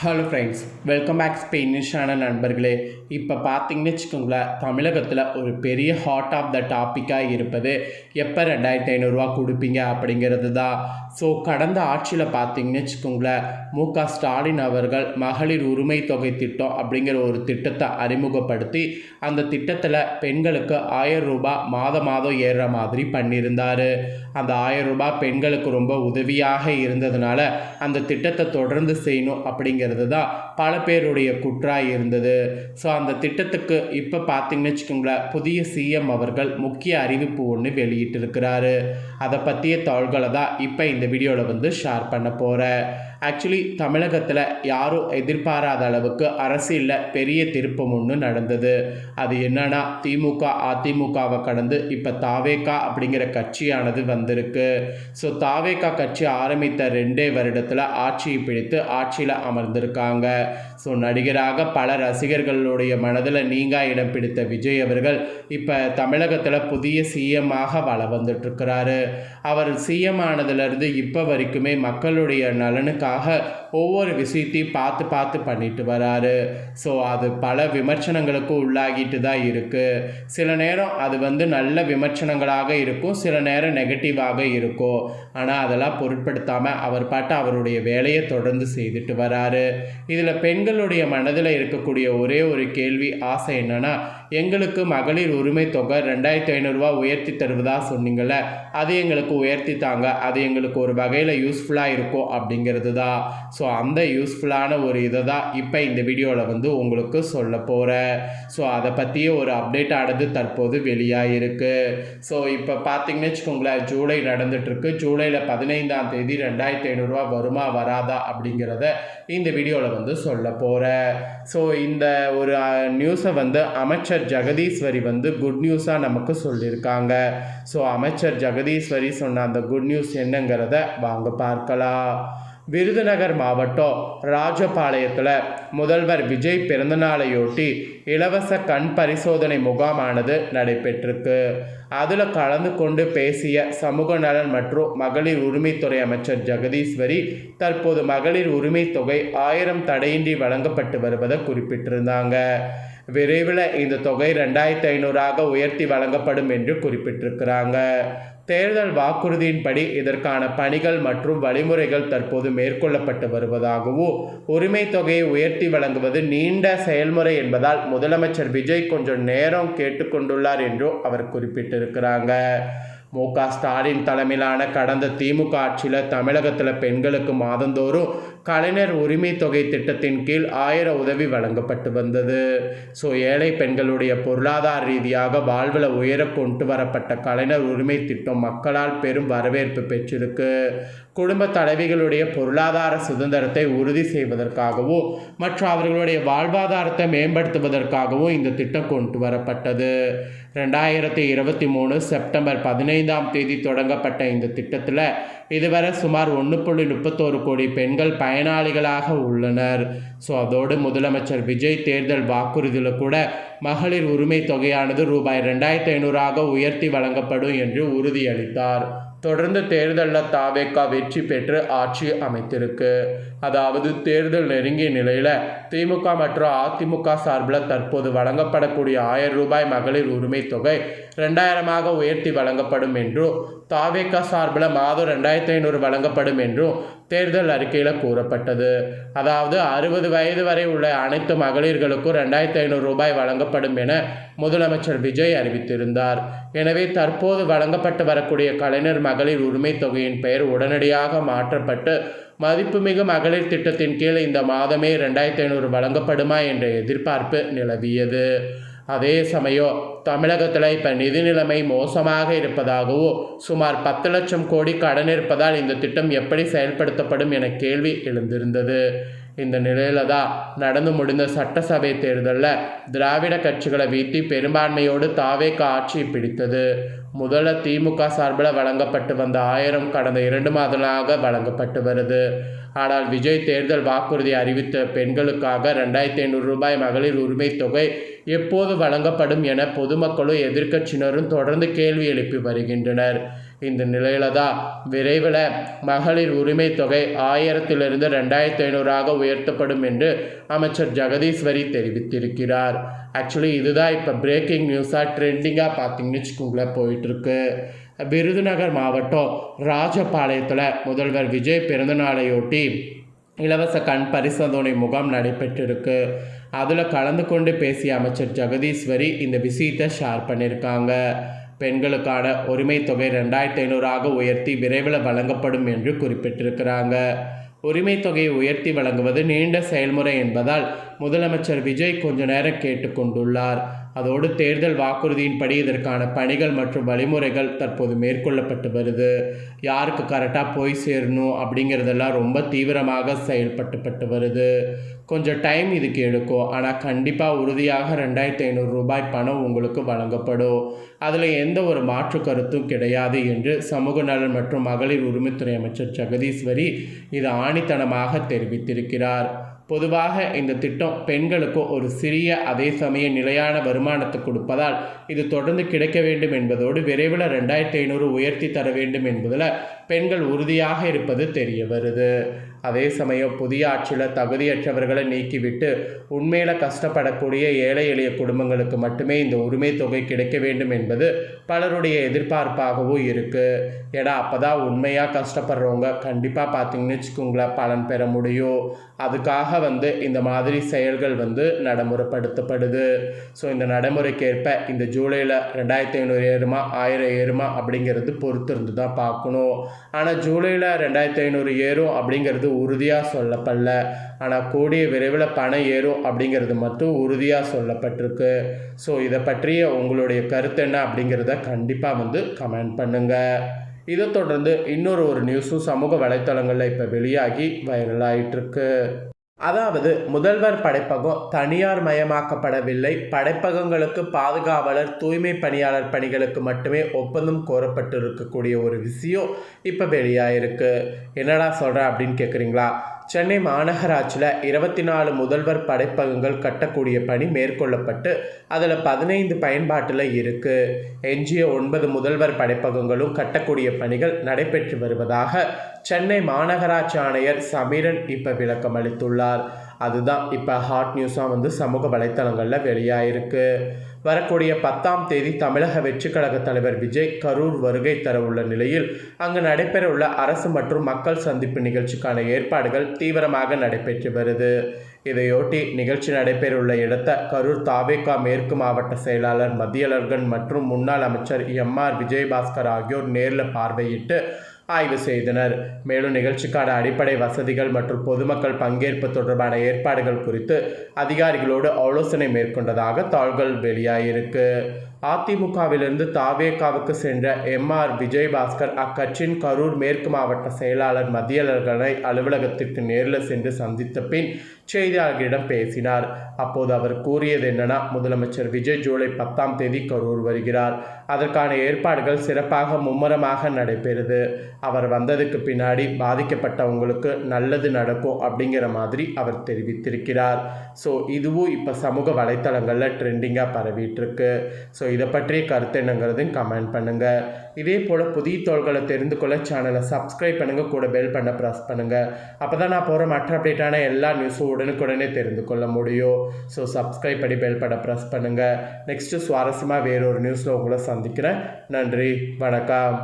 Hello friends, welcome back ஸ்பெயினிஷான நண்பர்களே. இப்போ பார்த்தீங்கன்னு வச்சுக்கோங்களேன், தமிழகத்தில் ஒரு பெரிய ஹாட் ஆஃப் த டாப்பிக்காக இருப்பது எப்போ 2500 கொடுப்பீங்க அப்படிங்கிறது தான். ஸோ கடந்த ஆட்சியில் பார்த்தீங்கன்னு வச்சுக்கோங்களேன், மு.க. ஸ்டாலின் அவர்கள் மகளிர் உரிமை தொகை திட்டம் அப்படிங்கிற ஒரு திட்டத்தை அறிமுகப்படுத்தி அந்த திட்டத்தில் பெண்களுக்கு 1000 ரூபாய் மாதம் ஏறுற மாதிரி பண்ணியிருந்தார். அந்த 1000 ரூபாய் பெண்களுக்கு ரொம்ப உதவியாக இருந்ததுனால அந்த திட்டத்தை தொடர்ந்து செய்யணும் அப்படிங்கிறது தான் பல பேருடைய குற்றாக இருந்தது. ஸோ அந்த திட்டத்துக்கு இப்போ பார்த்தீங்கன்னு வச்சுக்கோங்களேன், புதிய சிஎம் அவர்கள் முக்கிய அறிவிப்பு ஒன்று வெளியிட்டிருக்கிறாரு. அதை பற்றிய தகவல்களை தான் இப்போ இந்த வீடியோவில் ஷேர் பண்ண போகிறேன். ஆக்சுவலி தமிழகத்தில் யாரும் எதிர்பாராத அளவுக்கு அரசியலில் பெரிய திருப்பம் ஒன்று நடந்தது. அது என்னன்னா, திமுக அதிமுகவை கடந்து இப்போ தாவேகா அப்படிங்கிற கட்சியானது வந்திருக்கு. ஸோ தாவேகா கட்சி ஆரம்பித்த 2 வருடத்தில் ஆட்சியை பிடித்து ஆட்சியில் அமர்ந்திருக்காங்க. ஸோ நடிகராக பல ரசிகர்களுடைய மனதில் நீங்கா இடம் பிடித்த விஜய் அவர்கள் இப்போ தமிழகத்தில் புதிய சிஎம்மாக வள வந்துட்டுருக்கிறாரு. அவர் சிஎம் ஆனதுலேருந்து இப்போ வரைக்குமே மக்களுடைய நலனுக்காக ஒவ்வொரு விஷயத்தையும் பார்த்து பண்ணிட்டு வராரு. ஸோ அது பல விமர்சனங்களுக்கு உள்ளாகிட்டு தான் இருக்குது. சில நேரம் அது நல்ல விமர்சனங்களாக இருக்கும், சில நேரம் நெகட்டிவாக இருக்கும். ஆனால் அதெல்லாம் பொருட்படுத்தாமல் அவர் பாட்டு அவருடைய வேலையை தொடர்ந்து செய்துட்டு வராரு. இதில் பெண்களுடைய மனதில் இருக்கக்கூடிய ஒரே ஒரு கேள்வி ஆசை என்னன்னா, எங்களுக்கு மகளிர் உரிமை தொகை 2500 உயர்த்தி தருவதா சொன்னீங்கள, அது எங்களுக்கு உயர்த்தி தாங்க, அது எங்களுக்கு ஒரு வகையில் யூஸ்ஃபுல்லாக இருக்கும் அப்படிங்கிறது தான். ஸோ அந்த யூஸ்ஃபுல்லான ஒரு இதை தான் இப்போ இந்த வீடியோவில் உங்களுக்கு சொல்ல போகிறேன். ஸோ அதை பற்றிய ஒரு அப்டேட் ஆனது தற்போது வெளியாகிருக்கு. ஸோ இப்போ பார்த்தீங்கன்னு வச்சுக்கோங்களேன், ஜூலை நடந்துகிட்ருக்கு. ஜூலையில் 15ஆம் தேதி 2500 வருமா வராதா அப்படிங்கிறத இந்த வீடியோவில் சொல்ல போகிறேன். ஸோ இந்த ஒரு நியூஸை அமைச்சர் ஜெகதீஸ்வரி குட் நியூஸாக நமக்கு சொல்லியிருக்காங்க. ஸோ அமைச்சர் ஜெகதீஸ்வரி சொன்ன அந்த குட் நியூஸ் என்னங்கிறத வாங்க பார்க்கலாம். விருதுநகர் மாவட்டம் ராஜபாளையத்தில் முதல்வர் விஜய் பிறந்தநாளையொட்டி இலவச கண் பரிசோதனை முகாமானது நடைபெற்றிருக்கு. அதில் கலந்து கொண்டு பேசிய சமூக நலன் மற்றும் மகளிர் உரிமைத்துறை அமைச்சர் ஜெகதீஸ்வரி தற்போது மகளிர் உரிமை தொகை 1000 தடையின்றி வழங்கப்பட்டு வருவதை குறிப்பிட்டிருந்தாங்க. விரைவில் இந்த தொகை 2500 உயர்த்தி வழங்கப்படும் என்று குறிப்பிட்டிருக்கிறாங்க. தேர்தல் வாக்குறுதியின்படி இதற்கான பணிகள் மற்றும் வழிமுறைகள் தற்போது மேற்கொள்ளப்பட்டு வருவதாகவும், உரிமை தொகையை உயர்த்தி வழங்குவது நீண்ட செயல்முறை என்பதால் முதலமைச்சர் விஜய் கொஞ்சம் நேரம் கேட்டுக்கொண்டுள்ளார் என்றும் அவர் குறிப்பிட்டிருக்கிறாங்க. மு.க. ஸ்டாலின் தலைமையிலான கடந்த திமுக ஆட்சியில் தமிழகத்தில் பெண்களுக்கு மாதந்தோறும் கலைஞர் உரிமை தொகை திட்டத்தின் கீழ் 1000 உதவி வழங்கப்பட்டு வந்தது. ஸோ ஏழை பெண்களுடைய பொருளாதார ரீதியாக வாழ்வில் உயர கொண்டு வரப்பட்ட கலைஞர் உரிமை திட்டம் மக்களால் பெரும் வரவேற்பு பெற்றிருக்கு. குடும்ப தலைவிகளுடைய பொருளாதார சுதந்திரத்தை உறுதி செய்வதற்காகவும் மற்றும் அவர்களுடைய வாழ்வாதாரத்தை மேம்படுத்துவதற்காகவும் இந்த திட்டம் கொண்டு வரப்பட்டது. 2023 செப்டம்பர் 15ஆம் தேதி தொடங்கப்பட்ட இந்த திட்டத்தில் இதுவரை சுமார் 1.31 கோடி பெண்கள் பயனாளிகளாக உள்ளனர். ஸோ அதோடு முதலமைச்சர் விஜய் தேர்தல் வாக்குறுதியில் கூட மகளிர் உரிமை தொகையானது ரூபாய் 2500 உயர்த்தி வழங்கப்படும் என்று உறுதியளித்தார். தொடர்ந்து தேர்தலில் தாவேகா வெற்றி பெற்று ஆட்சி அமைத்திருக்கு. அதாவது தேர்தல் நெருங்கிய நிலையில் திமுக மற்றும் அதிமுக சார்பில் தற்போது வழங்கப்படக்கூடிய 1000 ரூபாய் மகளிர் உரிமை தொகை 2000 உயர்த்தி வழங்கப்படும் என்றும், தாவேகா சார்பில் மாதம் 2500 வழங்கப்படும் என்றும் தேர்தல் அறிக்கையில் கூறப்பட்டது. அதாவது 60 வயது வரை உள்ள அனைத்து மகளிர்களுக்கும் 2500 ரூபாய் வழங்கப்படும் என முதலமைச்சர் விஜய் அறிவித்திருந்தார். எனவே தற்போது வழங்கப்பட்டு வரக்கூடிய கலைஞர் மகளிர் உரிமை தொகையின் பெயர் உடனடியாக மாற்றப்பட்டு மதிப்புமிகு மகளிர் திட்டத்தின் கீழ் இந்த மாதமே 2500 வழங்கப்படுமா என்ற எதிர்பார்ப்பு நிலவியது. அதே சமயம் தமிழகத்தில் இப்போ நிதி நிலைமை மோசமாக இருப்பதாகவும் சுமார் 10 லட்சம் கோடி கடன் இருப்பதால் இந்த திட்டம் எப்படி செயல்படுத்தப்படும் என கேள்வி எழுந்திருந்தது. இந்த நிலையில தான் நடந்து முடிந்த சட்டசபை தேர்தலில் திராவிட கட்சிகளை வீழ்த்தி பெரும்பான்மையோடு தாவேகா ஆட்சியை பிடித்தது. முதல்ல திமுக சார்பில் வழங்கப்பட்டு வந்த 1000 கடந்த 2 மாதங்களாக வழங்கப்பட்டு வருது. ஆனால் விஜய் தேர்தல் வாக்குறுதி அறிவித்த பெண்களுக்காக 2500 ரூபாய் மகளிர் உரிமை தொகை எப்போது வழங்கப்படும் என பொதுமக்களும் எதிர்க்கட்சியினரும் தொடர்ந்து கேள்வி எழுப்பி வருகின்றனர். இந்த நிலையில தான் விரைவில் மகளிர் உரிமை தொகை 1000 2500 உயர்த்தப்படும் என்று அமைச்சர் ஜெகதீஸ்வரி தெரிவித்திருக்கிறார். ஆக்சுவலி இதுதான் இப்போ பிரேக்கிங் நியூஸாக ட்ரெண்டிங்காக பார்த்தீங்கன்னு வச்சுக்கோங்களேன் போயிட்டுருக்கு. விருதுநகர் மாவட்டம் ராஜபாளையத்தில் முதல்வர் விஜய் பிறந்தநாளையொட்டி இலவச கண் பரிசோதனை முகாம் நடைபெற்றிருக்கு. அதில் கலந்து கொண்டு பேசிய அமைச்சர் ஜெகதீஸ்வரி இந்த விஷயத்தை ஷேர் பண்ணியிருக்காங்க. பெண்களுக்கான உரிமை தொகை 2500 உயர்த்தி விரைவில் வழங்கப்படும் என்று குறிப்பிட்டிருக்கிறாங்க. உரிமை தொகையை உயர்த்தி வழங்குவது நீண்ட செயல்முறை என்பதால் முதலமைச்சர் விஜய் கொஞ்ச நேரம் கேட்டுக்கொண்டுள்ளார். அதோடு தேர்தல் வாக்குறுதியின்படி இதற்கான பணிகள் மற்றும் வழிமுறைகள் தற்போது மேற்கொள்ளப்பட்டு வருது. யாருக்கு கரெக்டாக போய் சேரணும் அப்படிங்கிறதெல்லாம் ரொம்ப தீவிரமாக செயல்பட்டுப்பட்டு வருது. கொஞ்சம் டைம் இதுக்கு எடுக்கும். ஆனால் கண்டிப்பாக உறுதியாக 2500 பணம் உங்களுக்கு வழங்கப்படும். அதில் எந்த ஒரு மாற்று கருத்தும் கிடையாது என்று சமூக நலன் மற்றும் மகளிர் உரிமைத்துறை அமைச்சர் ஜெகதீஸ்வரி இது ஆணித்தனமாக தெரிவித்திருக்கிறார். பொதுவாக இந்த திட்டம் பெண்களுக்கு ஒரு சிறிய அதே சமய நிலையான வருமானத்தை கொடுப்பதால் இது தொடர்ந்து கிடைக்க வேண்டும் என்பதோடு விரைவில் 2500 உயர்த்தி தர வேண்டும் என்பதில் பெண்கள் உறுதியாக இருப்பது தெரிய வருது. அதே சமயம் புதிய ஆட்சியில் தகுதியற்றவர்களை நீக்கிவிட்டு உண்மையில் கஷ்டப்படக்கூடிய ஏழை எளிய குடும்பங்களுக்கு மட்டுமே இந்த உரிமை தொகை கிடைக்க வேண்டும் என்பது பலருடைய எதிர்பார்ப்பாகவும் இருக்குது. ஏன்னா அப்போ தான் உண்மையாக கஷ்டப்படுறவங்க கண்டிப்பாக பார்த்தீங்கன்னு வச்சுக்கோங்களேன் பலன் பெற முடியும். அதுக்காக இந்த மாதிரி செயல்கள் நடைமுறைப்படுத்தப்படுது. ஸோ இந்த நடைமுறைக்கேற்ப இந்த ஜூலையில் 2500 ஏறுமா 1000 ஏறுமா அப்படிங்கிறது பொறுத்து இருந்து தான் பார்க்கணும். ஆனால் ஜூலையில் 2500 ஏறும் அப்படிங்கிறது உறுதியாக சொல்லப்படல. ஆனால் கூடிய விரைவில் பணம் ஏறும் அப்படிங்கிறது மட்டும் உறுதியாக சொல்லப்பட்டிருக்கு. ஸோ இதை பற்றிய உங்களுடைய கருத்து என்ன அப்படிங்கிறத கண்டிப்பாக கமெண்ட் பண்ணுங்கள். இதை தொடர்ந்து இன்னொரு நியூஸும் சமூக வலைத்தளங்களில் இப்போ வெளியாகி வைரல் ஆகிட்டுருக்கு. அதாவது முதல்வர் படைப்பகம் தனியார் மயமாக்கப்படவில்லை. படைப்பகங்களுக்கு பாதுகாவலர் தூய்மை பணியாளர் பணிகளுக்கு மட்டுமே ஒப்பந்தம் கோரப்பட்டு இருக்கக்கூடிய ஒரு விஷயம் இப்போ வெளியாயிருக்கு. என்னடா சொல்கிறேன் அப்படின்னு கேட்குறீங்களா? சென்னை மாநகராட்சியில் 24 முதல்வர் படைப்பகங்கள் கட்டக்கூடிய பணி மேற்கொள்ளப்பட்டு அதில் 15 பயன்பாட்டில் இருக்குது. எஞ்சிய 9 முதல்வர் படைப்பகங்களும் கட்டக்கூடிய பணிகள் நடைபெற்று வருவதாக சென்னை மாநகராட்சி ஆணையர் சமீரன் இப்போ விளக்கம் அளித்துள்ளார். அதுதான் இப்போ ஹாட் நியூஸாக சமூக வலைத்தளங்களில் வெளியாயிருக்கு. வரக்கூடிய 10ஆம் தேதி தமிழக வெற்றிக் கழக தலைவர் விஜய் கரூர் வருகை தர உள்ள நிலையில் அங்கு நடைபெறவுள்ள அரசு மற்றும் மக்கள் சந்திப்பு நிகழ்ச்சிக்கான ஏற்பாடுகள் தீவிரமாக நடைபெற்று வருது. இதையொட்டி நிகழ்ச்சி நடைபெறவுள்ள இடத்தை கரூர் தாவேகா மேற்கு மாவட்ட செயலாளர் மதியழகன் மற்றும் முன்னாள் அமைச்சர் எம்.ஆர். விஜயபாஸ்கர் ஆகியோர் நேரில் பார்வையிட்டு ஆய்வு செய்தனர். மேலும் நிகழ்ச்சிக்கான அடிப்படை வசதிகள் மற்றும் பொதுமக்கள் பங்கேற்பு தொடர்பான ஏற்பாடுகள் குறித்து அதிகாரிகளோடு ஆலோசனை மேற்கொண்டதாக தாள்கள் வெளியாயிருக்கு. அதிமுகவிலிருந்து தாவேகாவுக்கு சென்ற எம்.ஆர். விஜயபாஸ்கர் அக்கட்சியின் கரூர் மேற்கு மாவட்ட செயலாளர் மதியழகனை அலுவலகத்திற்கு நேரில் சென்று சந்தித்த பின் செய்தியாளர்களிடம் பேசினார். அப்போது அவர் கூறியது என்னன்னா, முதலமைச்சர் விஜய் ஜூலை 10ஆம் தேதி கரூர் வருகிறார். அதற்கான ஏற்பாடுகள் சிறப்பாக மும்முரமாக நடைபெறுது. அவர் வந்ததுக்கு பின்னாடி பாதிக்கப்பட்டவங்களுக்கு நல்லது நடக்கும் அப்படிங்கிற மாதிரி அவர் தெரிவித்திருக்கிறார். ஸோ இதுவும் இப்போ சமூக வலைத்தளங்களில் ட்ரெண்டிங்காக பரவிட்டுருக்கு. ஸோ இதை பற்றிய கருத்து என்னங்கிறதையும் கமெண்ட் பண்ணுங்கள். இதே போல் புதிய தகவல்களை தெரிந்து கொள்ள சேனலை சப்ஸ்கிரைப் பண்ணுங்கள், கூட பெல் பண்ண ப்ரெஸ் பண்ணுங்கள். அப்போ தான் நான் போகிற மற்ற அப்டேட்டான எல்லா நியூஸும் உடனுக்குடனே தெரிந்து கொள்ள முடியும். ஸோ சப்ஸ்கிரைப் பண்ணி பெல் பண்ண ப்ரெஸ் பண்ணுங்கள். நெக்ஸ்ட்டு சுவாரஸ்யமாக வேறொரு நியூஸில் உங்களை சந்திக்கிறேன். நன்றி, வணக்கம்.